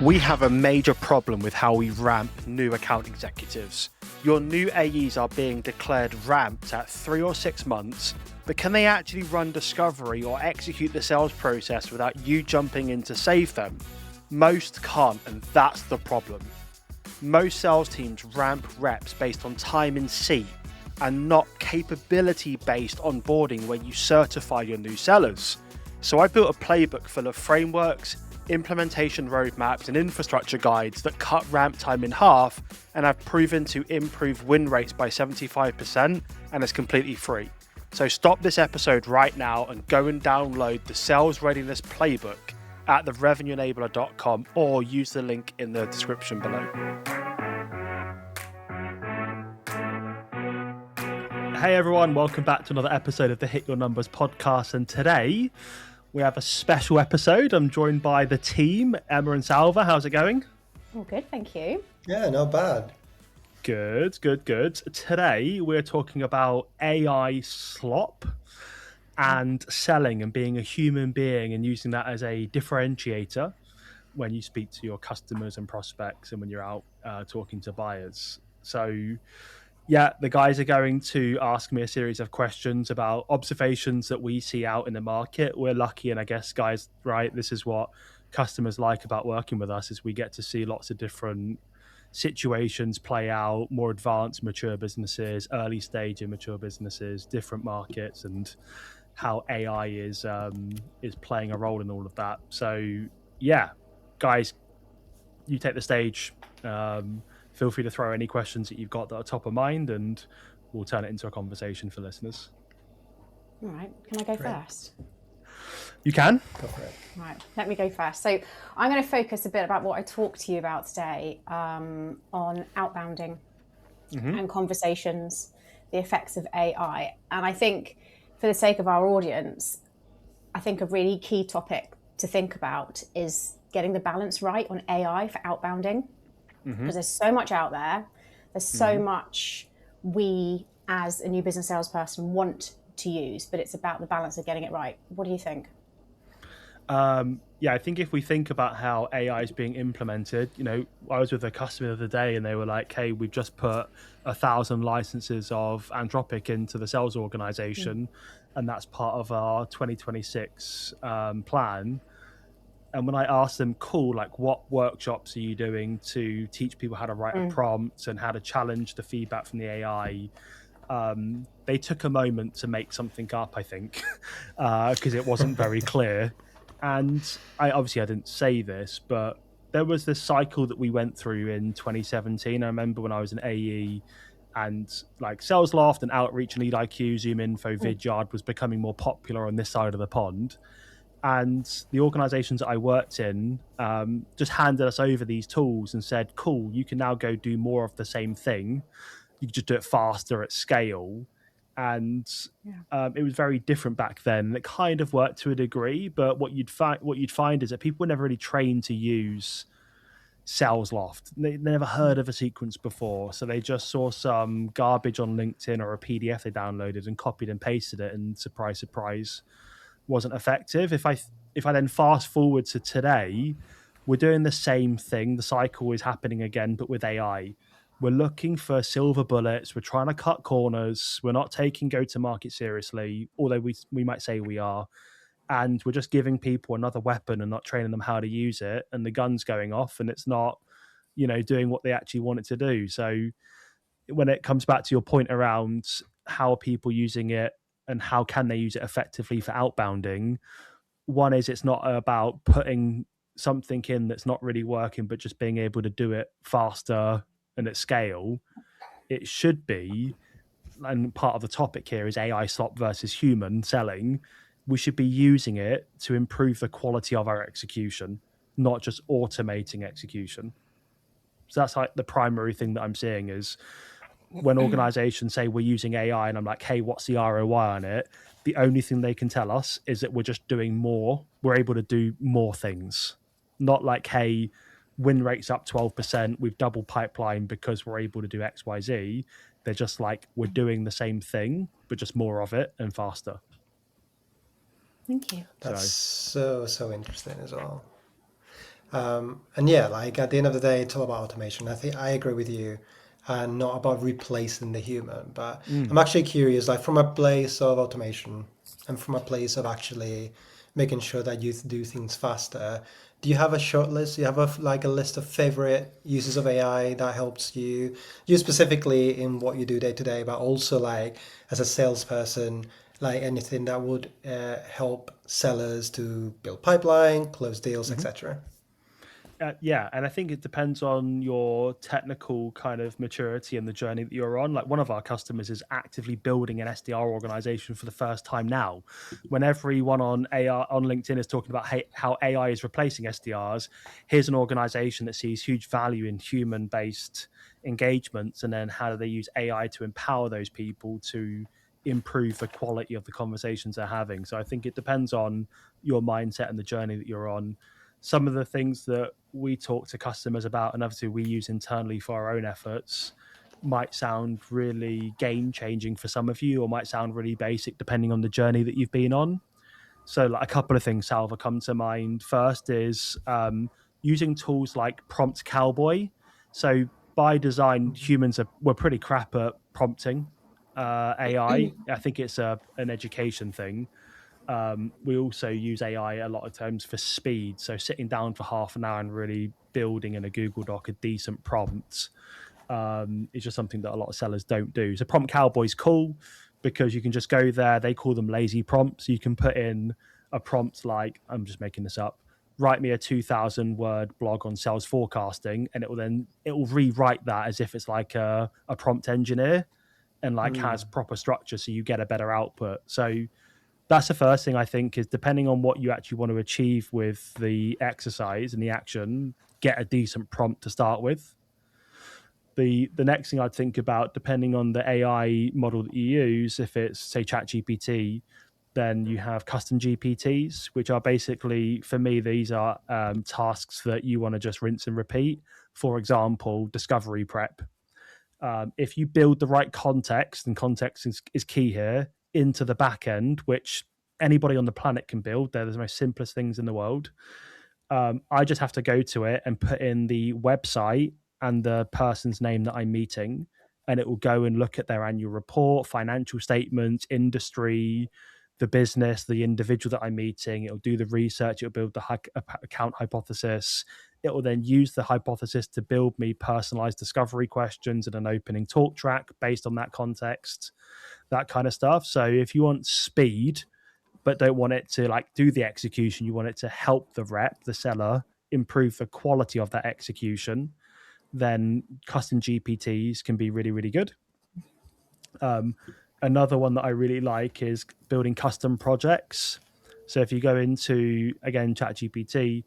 We have a major problem with how we ramp new account executives. Your new AEs are being declared ramped at 3 or 6 months, but can they actually run discovery or execute the sales process without you jumping in to save them? Most can't, and that's the problem. Most sales teams ramp reps based on time in seat and not capability-based onboarding where you certify your new sellers. So I built a playbook full of frameworks, implementation roadmaps and infrastructure guides that cut ramp time in half and have proven to improve win rates by 75%, and it's completely free. So stop this episode right now and go and download the Sales Readiness Playbook at therevenueenabler.com or use the link in the description below. Hey everyone, welcome back to another episode of the Hit Your Numbers podcast, and today we have a special episode. I'm joined by the team, Emma and Salva. How's it going? All good, thank you. Yeah, not bad. Good. Today we're talking about AI slop and selling and being a human being and using that as a differentiator when you speak to your customers and prospects and when you're out talking to buyers. So yeah, the guys are going to ask me a series of questions about observations that we see out in the market. We're lucky, and I guess, guys, right, this is what customers like about working with us, is we get to see lots of different situations play out, more advanced, mature businesses, early stage immature businesses, different markets, and how AI is playing a role in all of that. So yeah, guys, you take the stage. Feel free to throw any questions that you've got that are top of mind, and we'll turn it into a conversation for listeners. All right, can I go first? You can. Go for it. Right, let me go first. So I'm going to focus a bit about what I talked to you about today on outbounding and conversations, the effects of AI. And I think for the sake of our audience, I think a really key topic to think about is getting the balance right on AI for outbounding. Because there's so much out there. There's so much we as a new business salesperson want to use, but it's about the balance of getting it right. What do you think? Yeah, I think if we think about how AI is being implemented, I was with a customer the other day and they were like, hey, we've just put 1,000 licenses of Anthropic into the sales organization, and that's part of our 2026 plan. And when I asked them, cool, like what workshops are you doing to teach people how to write a prompt and how to challenge the feedback from the AI? They took a moment to make something up, I think, because it wasn't very clear. And I didn't say this, but there was this cycle that we went through in 2017. I remember when I was an AE and like Sales Loft and Outreach and Lead IQ, Zoom Info, Vidyard was becoming more popular on this side of the pond. And the organizations that I worked in just handed us over these tools and said, cool, you can now go do more of the same thing. You can just do it faster at scale. And it was very different back then. It kind of worked to a degree, but what you'd find is that people were never really trained to use Sales Loft. They never heard of a sequence before. So they just saw some garbage on LinkedIn or a PDF they downloaded and copied and pasted it. And surprise, surprise, wasn't effective. If I then fast forward to today, we're doing the same thing. The cycle is happening again, but with AI. We're looking for silver bullets. We're trying to cut corners. We're not taking go-to-market seriously, although we might say we are. And we're just giving people another weapon and not training them how to use it. And the gun's going off and it's not, doing what they actually want it to do. So when it comes back to your point around how are people using it, and how can they use it effectively for outbounding? One is it's not about putting something in that's not really working, but just being able to do it faster and at scale. It should be, and part of the topic here is AI slop versus human selling. We should be using it to improve the quality of our execution, not just automating execution. So that's like the primary thing that I'm seeing is when organizations say we're using AI and I'm like, hey, what's the ROI on it? The only thing they can tell us is that we're just doing more. We're able to do more things. Not like, hey, win rate's up 12%. We've doubled pipeline because we're able to do X, Y, Z. They're just like, we're doing the same thing, but just more of it and faster. Thank you. That's so interesting as well. And yeah, like at the end of the day, it's all about automation. I think I agree with you, and not about replacing the human. But I'm actually curious, like from a place of automation and from a place of actually making sure that you do things faster. Do you have a short list? Do you have like a list of favorite uses of AI that helps you specifically in what you do day to day, but also like as a salesperson, like anything that would help sellers to build pipeline, close deals, etc. Yeah, and I think it depends on your technical kind of maturity and the journey that you're on. Like one of our customers is actively building an SDR organization for the first time now. When everyone on AI on LinkedIn is talking about how AI is replacing SDRs, here's an organization that sees huge value in human-based engagements, and then how do they use AI to empower those people to improve the quality of the conversations they're having. So I think it depends on your mindset and the journey that you're on. Some of the things that we talk to customers about, and obviously we use internally for our own efforts, might sound really game changing for some of you, or might sound really basic depending on the journey that you've been on. So, like a couple of things, Salva, come to mind. First is using tools like Prompt Cowboy. So, by design, we're pretty crap at prompting AI. I think it's an education thing. We also use AI a lot of times for speed. So sitting down for half an hour and really building in a Google Doc a decent prompt is just something that a lot of sellers don't do. So Prompt Cowboy's cool because you can just go there. They call them lazy prompts. You can put in a prompt like, I'm just making this up, write me a 2,000 word blog on sales forecasting, and it will rewrite that as if it's like a prompt engineer, and like has proper structure, so you get a better output. So that's the first thing I think, is depending on what you actually want to achieve with the exercise and the action, get a decent prompt to start with. The next thing I'd think about, depending on the AI model that you use, if it's say ChatGPT, then you have custom GPTs, which are basically, for me, these are tasks that you want to just rinse and repeat. For example, discovery prep. If you build the right context, and context is key here, into the back end, which anybody on the planet can build, they're the most simplest things in the world. I just have to go to it and put in the website and the person's name that I'm meeting, and it will go and look at their annual report, financial statements, industry, the business, the individual that I'm meeting. It'll do the research, it'll build the account hypothesis. It will then use the hypothesis to build me personalized discovery questions and an opening talk track based on that context, that kind of stuff. So if you want speed, but don't want it to like do the execution, you want it to help the rep, the seller, improve the quality of that execution, then custom GPTs can be really, really good. Another one that I really like is building custom projects. So if you go into, again, ChatGPT,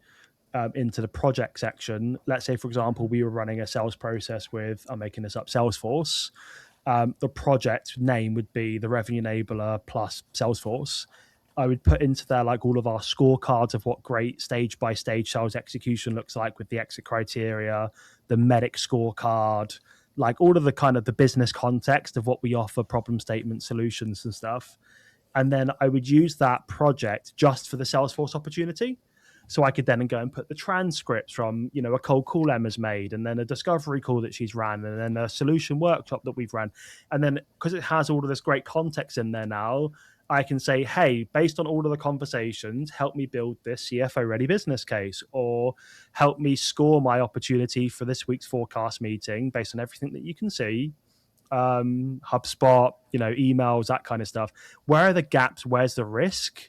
into the project section, let's say, for example, we were running a sales process with, I'm making this up, Salesforce. The project name would be the Revenue Enabler plus Salesforce. I would put into there like all of our scorecards of what great stage by stage sales execution looks like, with the exit criteria, the medic scorecard, like all of the kind of the business context of what we offer, problem statement solutions and stuff. And then I would use that project just for the Salesforce opportunity. So I could then go and put the transcripts from, a cold call Emma's made, and then a discovery call that she's ran, and then a solution workshop that we've ran. And then because it has all of this great context in there now, I can say, hey, based on all of the conversations, help me build this CFO ready business case, or help me score my opportunity for this week's forecast meeting based on everything that you can see. HubSpot, emails, that kind of stuff. Where are the gaps? Where's the risk?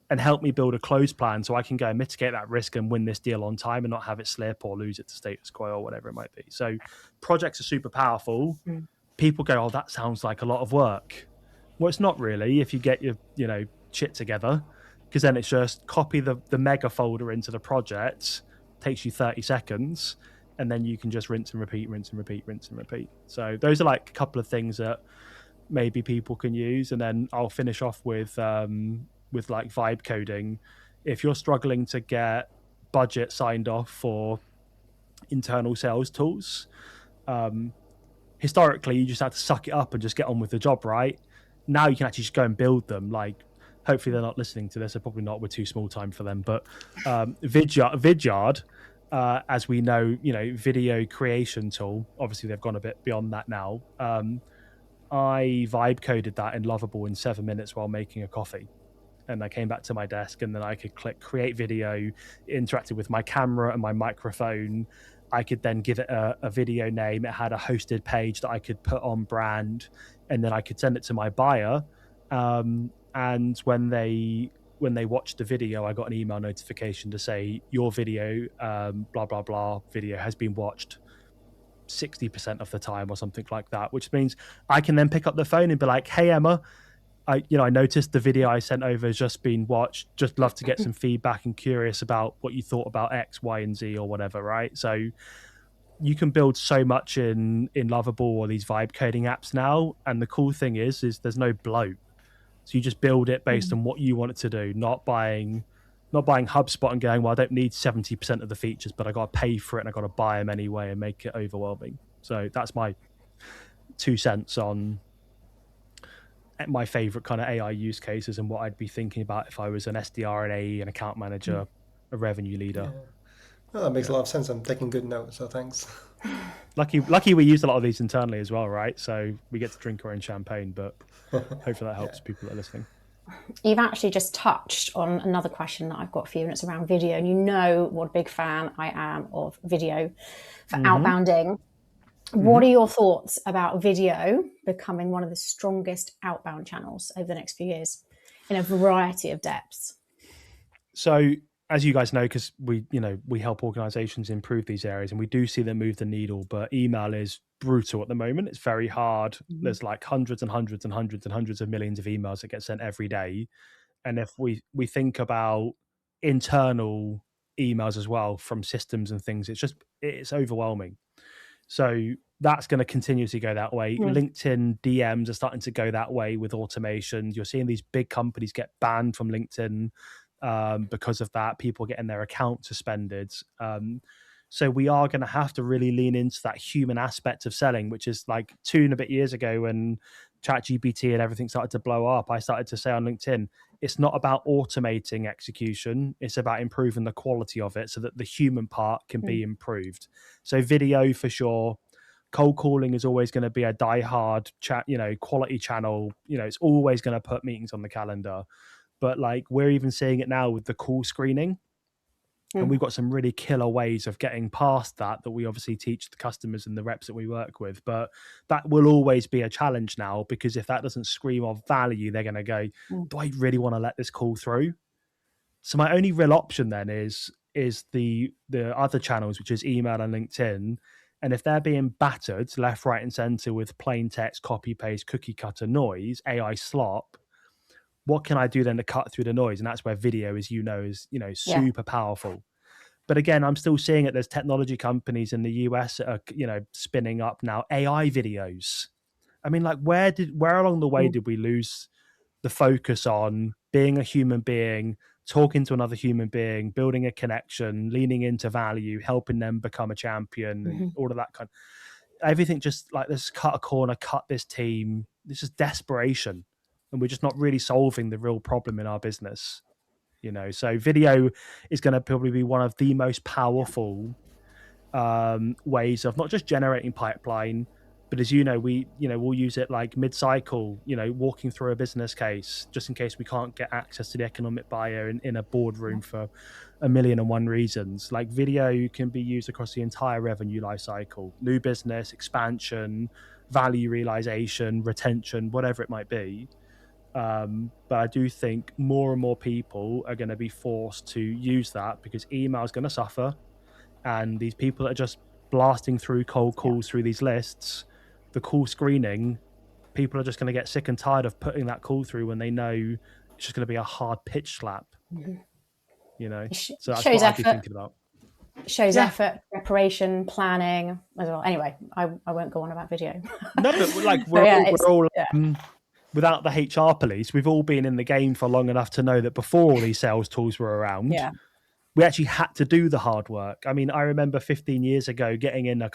And help me build a close plan so I can go and mitigate that risk and win this deal on time and not have it slip or lose it to status quo or whatever it might be. So projects are super powerful. People go, oh, that sounds like a lot of work. Well, it's not really, if you get your, shit together, because then it's just copy the mega folder into the project, takes you 30 seconds, and then you can just rinse and repeat, rinse and repeat, rinse and repeat. So those are like a couple of things that maybe people can use. And then I'll finish off with like vibe coding. If you're struggling to get budget signed off for internal sales tools, historically you just had to suck it up and just get on with the job, right? Now you can actually just go and build them. Like, hopefully they're not listening to this, they're probably not, we're too small time for them, but Vidyard as we know, video creation tool. Obviously, they've gone a bit beyond that now. I vibe coded that in Lovable in 7 minutes while making a coffee. And I came back to my desk, and then I could click create video, interacted with my camera and my microphone. I could then give it a video name. It had a hosted page that I could put on brand, and then I could send it to my buyer. And when they watched the video, I got an email notification to say your video, blah blah blah, video has been watched 60% of the time or something like that, which means I can then pick up the phone and be like, hey Emma, I noticed the video I sent over has just been watched. Just love to get some feedback and curious about what you thought about X, Y, and Z or whatever, right? So you can build so much in Lovable or these vibe coding apps now. And the cool thing is there's no bloat. So you just build it based on what you want it to do, not buying HubSpot and going, well, I don't need 70% of the features, but I got to pay for it and I got to buy them anyway and make it overwhelming. So that's my 2 cents on my favorite kind of AI use cases and what I'd be thinking about if I was an SDR, an AE, an account manager, a revenue leader. Well, that makes a lot of sense. I'm taking good notes, so thanks. Lucky we used a lot of these internally as well, right? So we get to drink our own champagne, but hopefully that helps people that are listening. You've actually just touched on another question that I've got for you, and it's around video. And you know what a big fan I am of video for outbounding. What are your thoughts about video becoming one of the strongest outbound channels over the next few years in a variety of depths? So as you guys know, because we help organizations improve these areas, and we do see them move the needle, but email is brutal at the moment. It's very hard. There's like hundreds and hundreds and hundreds and hundreds of millions of emails that get sent every day. And if we think about internal emails as well from systems and things, it's overwhelming. So that's going to continuously go that way. LinkedIn DMs are starting to go that way with automation. You're seeing these big companies get banned from LinkedIn because of that. People getting their account suspended. So we are going to have to really lean into that human aspect of selling, which is like 2 and a bit years ago when ChatGPT and everything started to blow up. I started to say on LinkedIn, it's not about automating execution. It's about improving the quality of it so that the human part can be improved. So video for sure. Cold calling is always going to be a diehard chat, quality channel. It's always going to put meetings on the calendar. But like we're even seeing it now with the call screening. And we've got some really killer ways of getting past that we obviously teach the customers and the reps that we work with. But that will always be a challenge now, because if that doesn't scream of value, they're going to go, do I really want to let this call through? So my only real option then is the other channels, which is email and LinkedIn. And if they're being battered left, right, and center with plain text, copy, paste, cookie cutter noise, AI slop, what can I do then to cut through the noise? And that's where video is super powerful. But again, I'm still seeing it. There's technology companies in the US that are, spinning up now AI videos. I mean, like where along the way did we lose the focus on being a human being, talking to another human being, building a connection, leaning into value, helping them become a champion, and all of that kind of everything? Just like, let's cut a corner, cut this team. This is desperation. And we're just not really solving the real problem in our business, So video is going to probably be one of the most powerful ways of not just generating pipeline, but as we'll use it like mid-cycle, walking through a business case, just in case we can't get access to the economic buyer in a boardroom for 1,000,001 reasons. Like video can be used across the entire revenue life cycle, new business, expansion, value realization, retention, whatever it might be. But I do think more and more people are going to be forced to use that, because email is going to suffer, and these people that are just blasting through cold calls through these lists, the call screening, people are just going to get sick and tired of putting that call through when they know it's just going to be a hard pitch slap. So that's what I'd be thinking about. Shows effort, preparation, planning as well. Anyway, I won't go on about video. No, but like we're all without the HR police, we've all been in the game for long enough to know that before all these sales tools were around, we actually had to do the hard work. I mean, I remember 15 years ago getting in a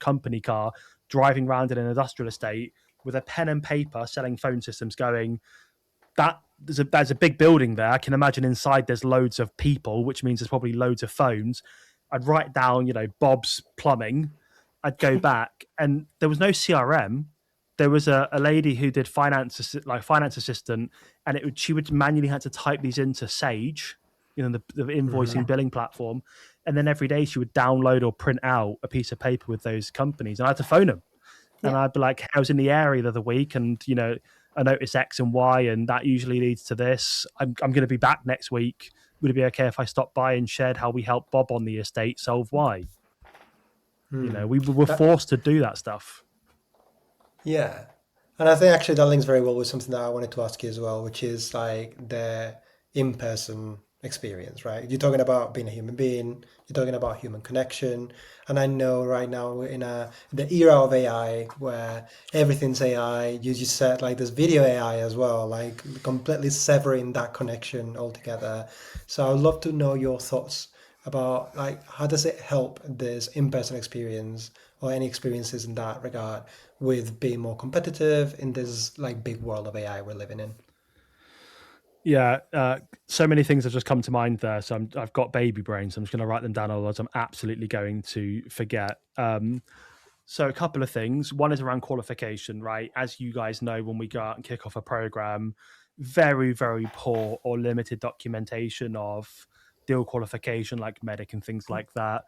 company car, driving around in an industrial estate with a pen and paper, selling phone systems, going, there's a big building there. I can imagine inside there's loads of people, which means there's probably loads of phones. I'd write down, Bob's plumbing. I'd go back, and there was no CRM. There was a lady who did finance assistant, and she would manually had to type these into Sage, the invoicing billing platform, and then every day she would download or print out a piece of paper with those companies, and I had to phone them, and I'd be like, I was in the area the other week, and I noticed X and Y, and that usually leads to this. I'm going to be back next week. Would it be okay if I stopped by and shared how we helped Bob on the estate solve Y? We were forced to do that stuff. Yeah. And I think actually that links very well with something that I wanted to ask you as well, which is like the in-person experience, right? You're talking about being a human being, you're talking about human connection. And I know right now we're in the era of AI where everything's AI. You just said like there's video AI as well, like completely severing that connection altogether. So I would love to know your thoughts about like how does it help this in-person experience or any experiences in that regard with being more competitive in this like big world of AI we're living in. Yeah, so many things have just come to mind there. So I've got baby brain, so I'm just going to write them down, otherwise I'm absolutely going to forget. So a couple of things. One is around qualification, right? As you guys know, when we go out and kick off a program, very, very poor or limited documentation of deal qualification, like medic and things like that.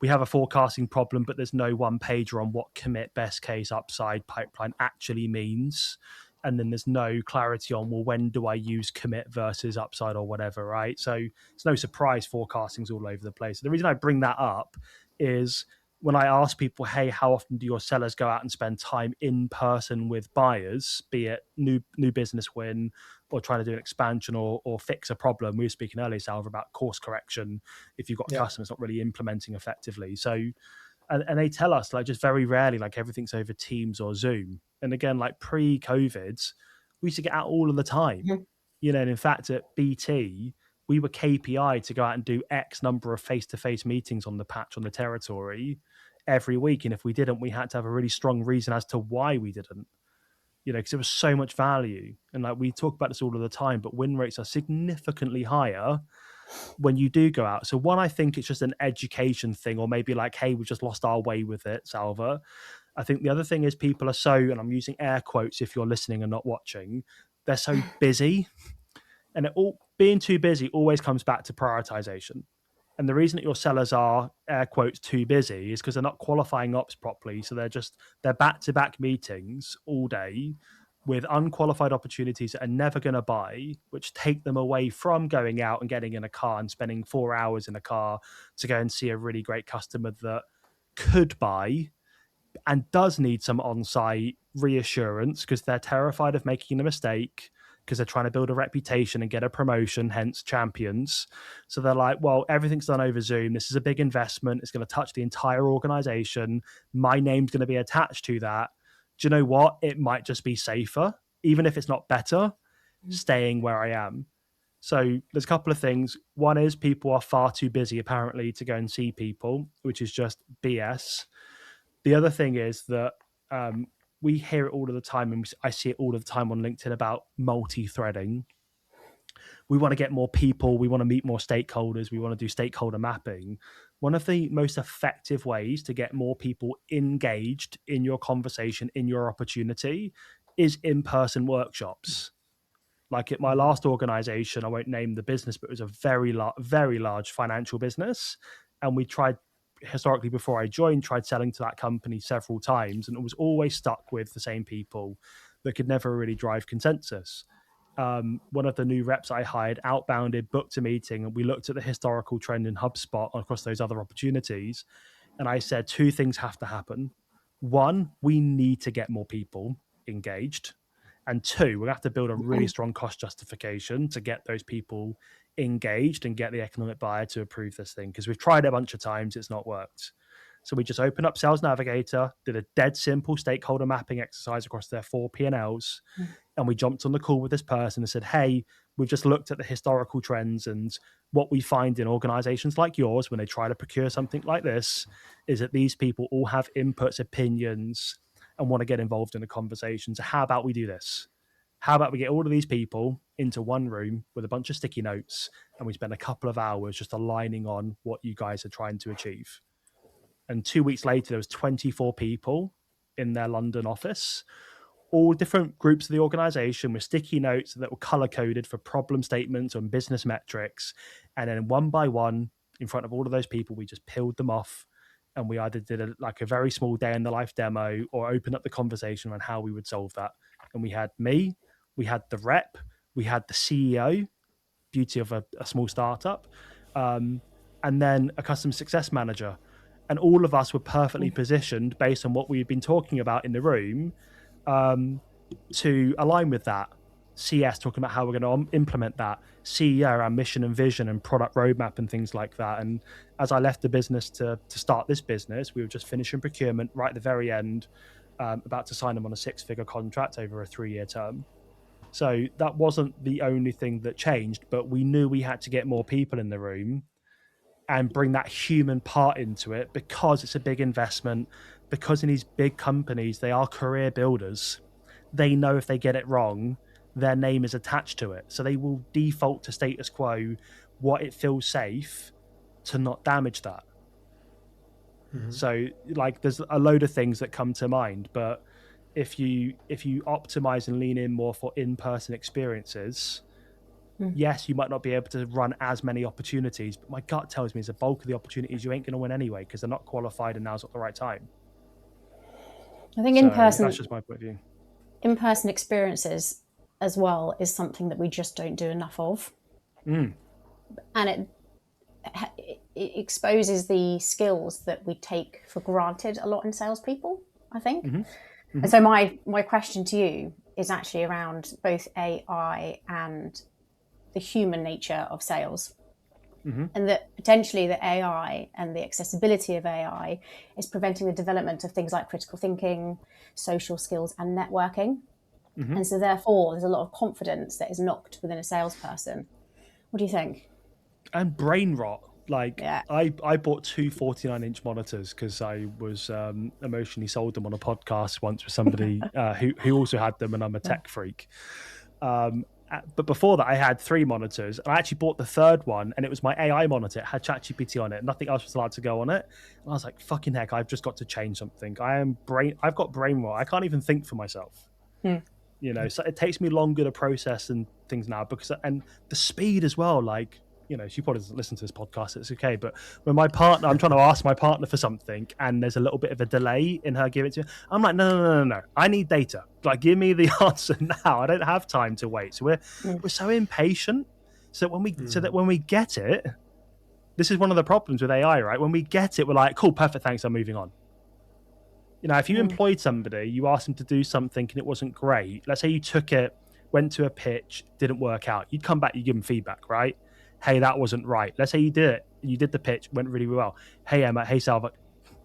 We have a forecasting problem, but there's no one pager on what commit, best case, upside, pipeline actually means. And then there's no clarity on, well, when do I use commit versus upside or whatever, right? So it's no surprise forecasting's all over the place. The reason I bring that up is when I ask people, hey, how often do your sellers go out and spend time in person with buyers, be it new business win or trying to do an expansion or fix a problem? We were speaking earlier, Salva, about course correction if you've got customers not really implementing effectively. So, and they tell us like just very rarely, like everything's over Teams or Zoom. And again, like pre-COVID, we used to get out all of the time. And in fact, at BT, we were KPI to go out and do X number of face-to-face meetings on the patch on the territory every week. And if we didn't, we had to have a really strong reason as to why we didn't, because there was so much value. And like we talk about this all of the time, but win rates are significantly higher when you do go out. So one, I think it's just an education thing, or maybe like, hey, we've just lost our way with it, Salva. I think the other thing is people are so, and I'm using air quotes if you're listening and not watching, they're so busy. And being too busy always comes back to prioritization. And the reason that your sellers are, air quotes, too busy is because they're not qualifying ops properly. So they're back-to-back meetings all day with unqualified opportunities that are never going to buy, which take them away from going out and getting in a car and spending 4 hours in a car to go and see a really great customer that could buy and does need some on-site reassurance because they're terrified of making a mistake, because they're trying to build a reputation and get a promotion, hence champions. So they're like, well, everything's done over Zoom. This is a big investment. It's going to touch the entire organization. My name's going to be attached to that. Do you know what? It might just be safer, even if it's not better, staying where I am. So there's a couple of things. One is people are far too busy, apparently, to go and see people, which is just BS. The other thing is that we hear it all of the time, and I see it all of the time on LinkedIn about multi-threading. We want to get more people. We want to meet more stakeholders. We want to do stakeholder mapping. One of the most effective ways to get more people engaged in your conversation, in your opportunity, is in-person workshops. Like at my last organization, I won't name the business, but it was a very large financial business. And we tried, historically before I joined, tried selling to that company several times, and it was always stuck with the same people that could never really drive consensus. One of the new reps I hired outbounded, booked a meeting, and we looked at the historical trend in HubSpot across those other opportunities. And I said, two things have to happen. One, we need to get more people engaged. And two, we have to build a really strong cost justification to get those people engaged and get the economic buyer to approve this thing. Because we've tried it a bunch of times, it's not worked. So we just opened up Sales Navigator, did a dead simple stakeholder mapping exercise across their 4 P&Ls, and we jumped on the call with this person and said, hey, we've just looked at the historical trends, and what we find in organizations like yours when they try to procure something like this is that these people all have inputs, opinions, and want to get involved in a conversation. So how about we do this? how about we get all of these people into one room with a bunch of sticky notes and we spend a couple of hours just aligning on what you guys are trying to achieve. And 2 weeks later, there was 24 people in their London office, all different groups of the organization with sticky notes that were color coded for problem statements and business metrics. And then one by one, in front of all of those people, we just peeled them off. And we either did a very small day in the life demo or opened up the conversation on how we would solve that. And we had me, we had the rep, we had the CEO, beauty of a small startup, and then a customer success manager. And all of us were perfectly positioned based on what we had been talking about in the room to align with that. CS talking about how we're going to implement that. CEO, our mission and vision and product roadmap and things like that. And as I left the business to start this business, we were just finishing procurement right at the very end, about to sign them on a 6-figure contract over a 3-year term. So that wasn't the only thing that changed, but we knew we had to get more people in the room and bring that human part into it, because it's a big investment, because in these big companies, they are career builders. They know if they get it wrong, their name is attached to it. So they will default to status quo, what it feels safe to not damage that. Mm-hmm. So like there's a load of things that come to mind, but if you optimize and lean in more for in-person experiences, yes, you might not be able to run as many opportunities, but my gut tells me is the bulk of the opportunities you ain't going to win anyway because they're not qualified and now's not the right time. I think in-person, that's just my point of view. In-person experiences as well is something that we just don't do enough of. And it exposes the skills that we take for granted a lot in salespeople, I think. Mm-hmm. Mm-hmm. And so my question to you is actually around both AI and the human nature of sales. Mm-hmm. And that potentially the AI and the accessibility of AI is preventing the development of things like critical thinking, social skills, and networking. Mm-hmm. And so therefore, there's a lot of confidence that is knocked within a salesperson. What do you think? And brain rot. Like, yeah. I bought 2 49-inch monitors because I was emotionally sold them on a podcast once with somebody who also had them, and I'm a tech freak. But before that, I had 3 monitors. And I actually bought the 3rd one, and it was my AI monitor. It had ChatGPT on it. Nothing else was allowed to go on it. And I was like, fucking heck, I've just got to change something. I've got brain rot. I can't even think for myself. You know, so it takes me longer to process and things now and the speed as well. Like, you know, she probably doesn't listen to this podcast, it's okay. But when I'm trying to ask my partner for something and there's a little bit of a delay in her giving it to me, I'm like, no. I need data. Like, give me the answer now. I don't have time to wait. So we're so impatient. So that when we get it, this is one of the problems with AI, right? When we get it, we're like, cool, perfect, thanks, I'm moving on. You know, if you employed somebody, you asked them to do something and it wasn't great. Let's say you took it, went to a pitch, didn't work out. You'd come back, you give them feedback, right? Hey, that wasn't right. Let's say you did the pitch, went really well. Hey, Emma, hey, Salva,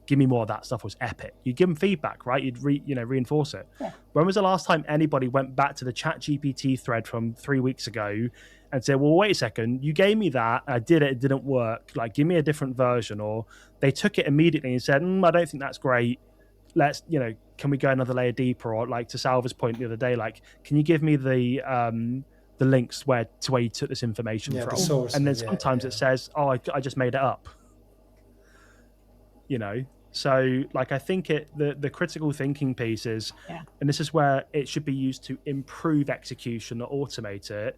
give me more of that stuff was epic. You'd give them feedback, right? You'd reinforce it. Yeah. When was the last time anybody went back to the ChatGPT thread from 3 weeks ago and said, well, wait a second, you gave me that, I did it didn't work. Like, give me a different version. Or they took it immediately and said, I don't think that's great. Let's, can we go another layer deeper? Or like to Salva's point the other day, like, can you give me the links where you took this information from? The source, and then sometimes it says, oh, I just made it up. You know, so like I think the critical thinking piece is, and this is where it should be used to improve execution, not automate it.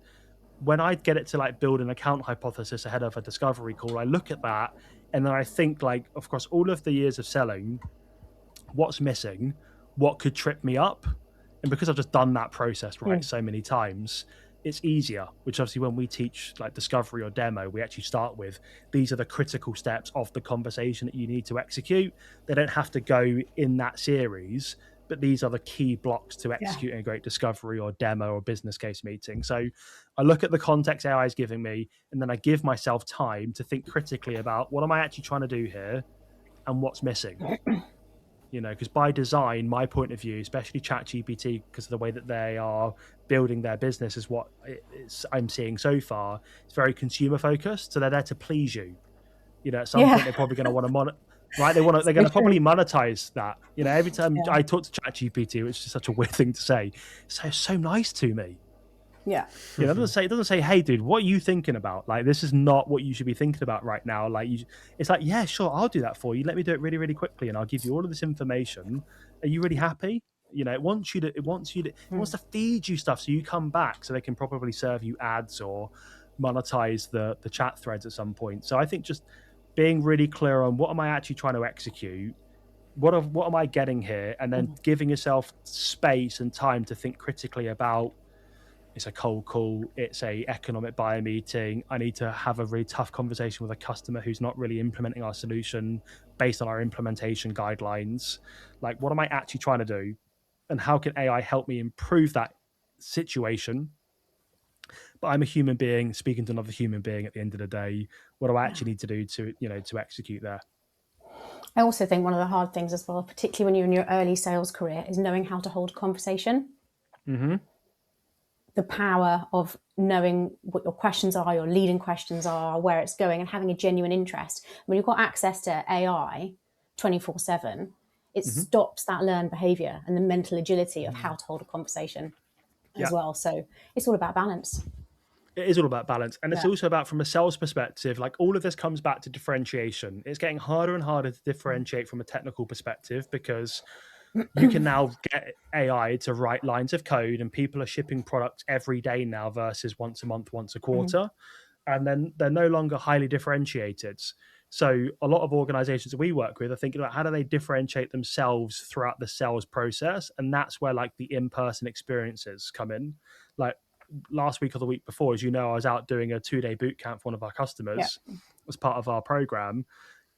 When I get it to like build an account hypothesis ahead of a discovery call, I look at that and then I think, like, of course, all of the years of selling, what's missing, what could trip me up, and because I've just done that process so many times, it's easier. Which obviously when we teach like discovery or demo, we actually start with these are the critical steps of the conversation that you need to execute. They don't have to go in that series, but these are the key blocks to executing a great discovery or demo or business case meeting. So I look at the context AI is giving me, and then I give myself time to think critically about what am I actually trying to do here and what's missing. You know, because by design, my point of view, especially ChatGPT, because of the way that they are building their business, is what I'm seeing so far. It's very consumer focused, so they're there to please you. You know, at some point they're probably going to want to right? They're going to So probably true. monetize that. Every time Yeah. I talk to ChatGPT, which is such a weird thing to say, it's so nice to me. Yeah. It doesn't say, hey, dude, what are you thinking about? Like, this is not what you should be thinking about right now. Like, it's like, yeah, sure, I'll do that for you. Let me do it really, really quickly, and I'll give you all of this information. Are you really happy? It wants to feed you stuff so you come back, so they can probably serve you ads or monetize the chat threads at some point. So I think just being really clear on what am I actually trying to execute, what am I getting here, and then giving yourself space and time to think critically about, it's a cold call, it's a economic buyer meeting, I need to have a really tough conversation with a customer who's not really implementing our solution based on our implementation guidelines. Like, what am I actually trying to do, and how can AI help me improve that situation? But I'm a human being speaking to another human being at the end of the day. What do I actually need to do to execute there? I also think one of the hard things as well, particularly when you're in your early sales career, is knowing how to hold a conversation. The power of knowing what your questions are, your leading questions are, where it's going, and having a genuine interest. When you've got access to AI 24/7, it stops that learned behavior and the mental agility of how to hold a conversation as well. So it's all about balance. It is all about balance, and it's also about, from a sales perspective, like, all of this comes back to differentiation. It's getting harder and harder to differentiate from a technical perspective, because you can now get AI to write lines of code, and people are shipping products every day now versus once a month, once a quarter. And then they're no longer highly differentiated. So a lot of organizations that we work with are thinking about, how do they differentiate themselves throughout the sales process? And that's where, like, the in-person experiences come in. Like, last week or the week before, as you know, I was out doing a 2-day boot camp for one of our customers as part of our program.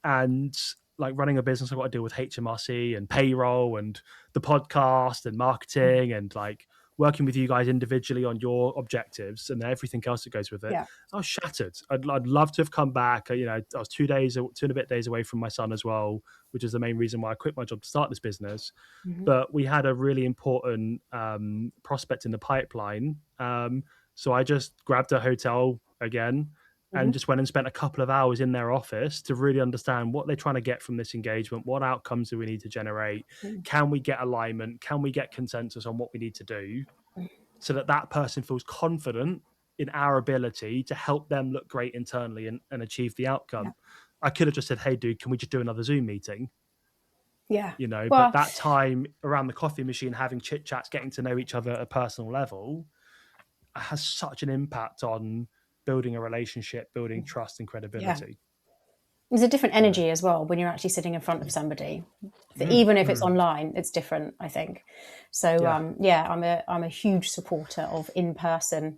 And, like, running a business, I've got to deal with HMRC and payroll and the podcast and marketing and, like, working with you guys individually on your objectives and everything else that goes with it. I was shattered. I'd love to have come back. I was 2 and a bit days away from my son as well, which is the main reason why I quit my job to start this business. But we had a really important prospect in the pipeline. So I just grabbed a hotel again and just went and spent a couple of hours in their office to really understand what they're trying to get from this engagement. What outcomes do we need to generate? Can we get alignment? Can we get consensus on what we need to do, so that person feels confident in our ability to help them look great internally and achieve the outcome? I could have just said, hey, dude, can we just do another Zoom meeting? But that time around the coffee machine, having chit chats, getting to know each other at a personal level, has such an impact on building a relationship, building trust and credibility. There's a different energy as well when you're actually sitting in front of somebody. Even if it's online, it's different, I think. So I'm a huge supporter of in-person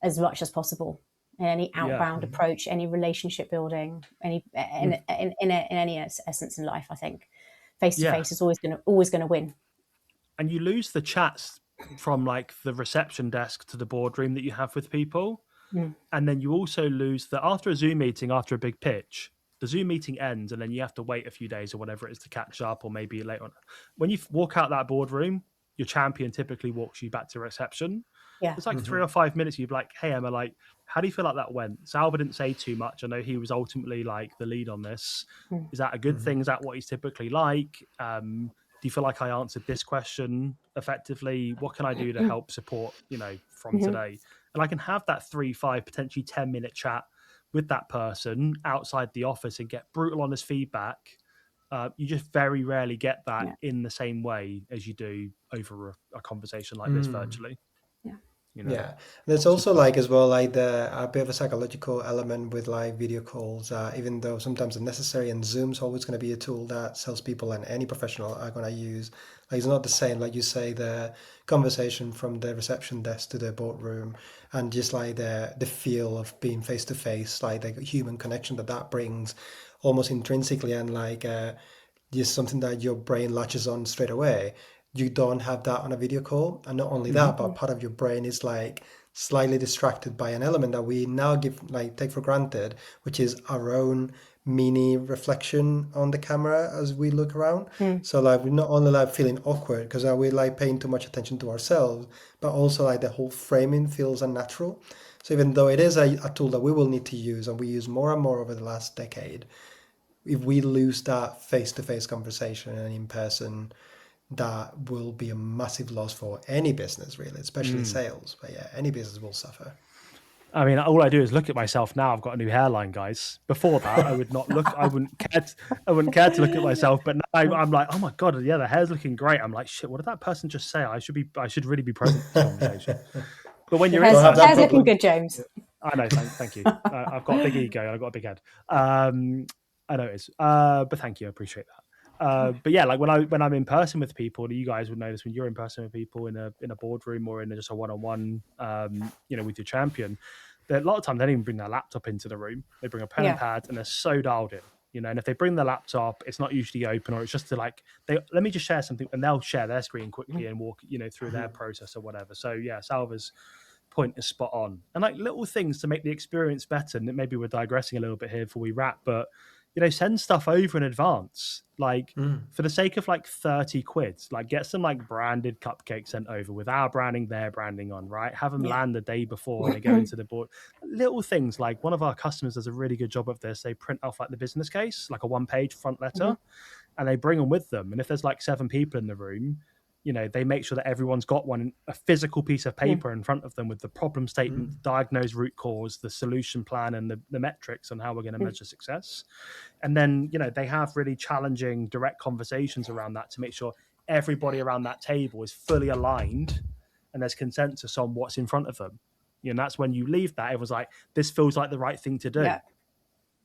as much as possible in any outbound approach, any relationship building, in any essence in life. I think face-to-face is always going to win. And you lose the chats from, like, the reception desk to the boardroom that you have with people. And then you also lose that after a Zoom meeting, after a big pitch, the Zoom meeting ends, and then you have to wait a few days or whatever it is to catch up, or maybe later on. When you walk out that boardroom, your champion typically walks you back to reception. It's like 3 or 5 minutes. You'd be like, hey, Emma, like, how do you feel like that went? Salva didn't say too much. I know he was ultimately, like, the lead on this. Is that a good thing? Is that what he's typically like? Do you feel like I answered this question effectively? What can I do to help support, from today? And I can have that 3, 5, potentially 10-minute chat with that person outside the office and get brutal honest feedback. You just very rarely get that in the same way as you do over a conversation like this virtually. There's also, like, as well, like, a bit of a psychological element with, like, video calls, even though sometimes they're necessary, and Zoom's always going to be a tool that salespeople and any professional are going to use. Like, it's not the same, like you say, the conversation from the reception desk to the boardroom, and just, like, the feel of being face to face, like the human connection that brings almost intrinsically, and, like, just something that your brain latches on straight away. You don't have that on a video call. And not only that, but part of your brain is, like, slightly distracted by an element that we now take for granted, which is our own mini reflection on the camera as we look around. So, like, we're not only, like, feeling awkward because we're, like, paying too much attention to ourselves, but also, like, the whole framing feels unnatural. So even though it is a tool that we will need to use, and we use more and more over the last decade, if we lose that face-to-face conversation and in person, that will be a massive loss for any business, really, especially sales. But yeah, any business will suffer. I mean, all I do is look at myself now. I've got a new hairline, guys. Before that, I would not look. I wouldn't care to look at myself. But now I'm like, oh my god, yeah, the hair's looking great. I'm like, shit, what did that person just say? I should really be present in this conversation. But when you're in Hair's person, looking good, James. I know. Thank you. I've got a big ego. I've got a big head. I know it is. But thank you. I appreciate that. But yeah, like when I'm in person with people, you guys would notice when you're in person with people in a boardroom or in just a one-on-one, with your champion, that a lot of times they don't even bring their laptop into the room. They bring a pen and pad, and they're so dialed in. And if they bring the laptop, it's not usually open, or it's just to like, let me just share something, and they'll share their screen quickly and walk, through their process or whatever. So yeah, Salva's point is spot on. And like little things to make the experience better. And maybe we're digressing a little bit here before we wrap, but send stuff over in advance, like for the sake of like 30 quid, like get some like branded cupcakes sent over with our branding, their branding on, right? Have them land the day before and they go into the board. Little things, like one of our customers does a really good job of this. They print off like the business case, like a 1-page front letter, and they bring them with them. And if there's like 7 people in the room, they make sure that everyone's got a physical piece of paper in front of them with the problem statement, diagnose root cause, the solution plan, and the metrics on how we're going to measure success. And then, they have really challenging direct conversations around that to make sure everybody around that table is fully aligned and there's consensus on what's in front of them. And that's when you leave that, everyone's like, this feels like the right thing to do. Yeah.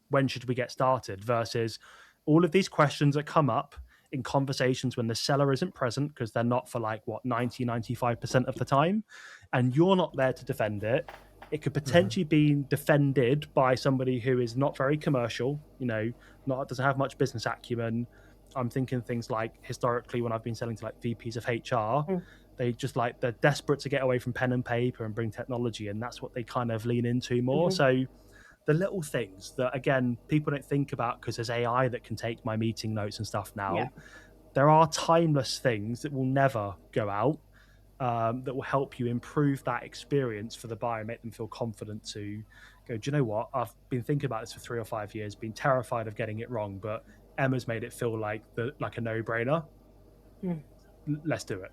When should we get started? Versus all of these questions that come up in conversations when the seller isn't present, because they're not for 95% of the time, and you're not there to defend it. It could potentially be defended by somebody who is not very commercial, doesn't have much business acumen. I'm thinking things like historically when I've been selling to like VPs of HR, they just they're desperate to get away from pen and paper and bring technology, and that's what they kind of lean into more. So the little things that, again, people don't think about because there's AI that can take my meeting notes and stuff now. Yeah. There are timeless things that will never go out, that will help you improve that experience for the buyer and make them feel confident to go, do you know what? I've been thinking about this for 3 or 5 years, been terrified of getting it wrong, but Emma's made it feel like a no-brainer. Let's do it.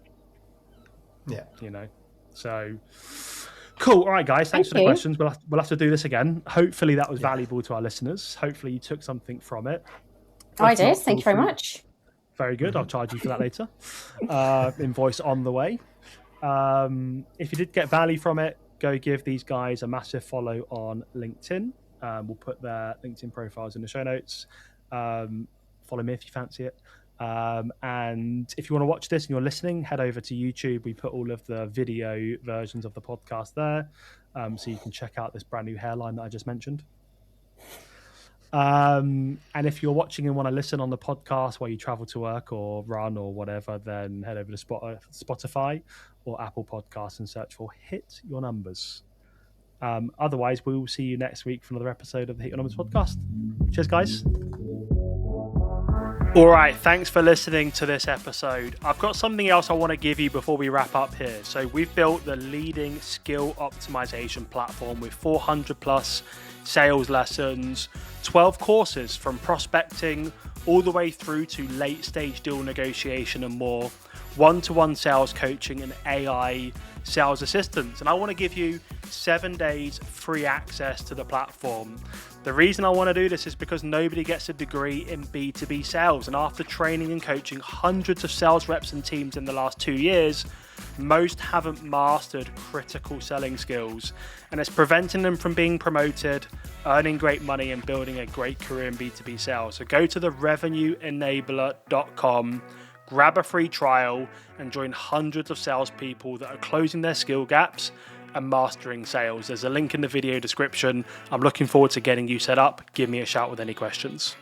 Yeah. So... Cool. All right, guys. Thanks for the questions. We'll have to do this again. Hopefully that was valuable to our listeners. Hopefully you took something from it. I did. Thank you very much. Very good. I'll charge you for that later. Invoice on the way. If you did get value from it, go give these guys a massive follow on LinkedIn. We'll put their LinkedIn profiles in the show notes. Follow me if you fancy it. And if you want to watch this and you're listening, head over to YouTube. We put all of the video versions of the podcast there, so you can check out this brand new hairline that I just mentioned. And if you're watching and want to listen on the podcast while you travel to work or run or whatever, then head over to Spotify or Apple Podcasts and search for Hit Your Numbers. Otherwise, we will see you next week for another episode of the Hit Your Numbers podcast. Cheers, guys. All right, thanks for listening to this episode. I've got something else I want to give you before we wrap up here. So we've built the leading skill optimization platform with 400 plus sales lessons, 12 courses from prospecting all the way through to late stage deal negotiation and more, one-to-one sales coaching and AI sales assistance. And I want to give you 7 days free access to the platform. The reason I want to do this is because nobody gets a degree in B2B sales. And after training and coaching hundreds of sales reps and teams in the last 2 years, most haven't mastered critical selling skills. And it's preventing them from being promoted, earning great money, and building a great career in B2B sales. So go to the revenueenabler.com, grab a free trial, and join hundreds of salespeople that are closing their skill gaps and mastering sales. There's a link in the video description. I'm looking forward to getting you set up. Give me a shout with any questions.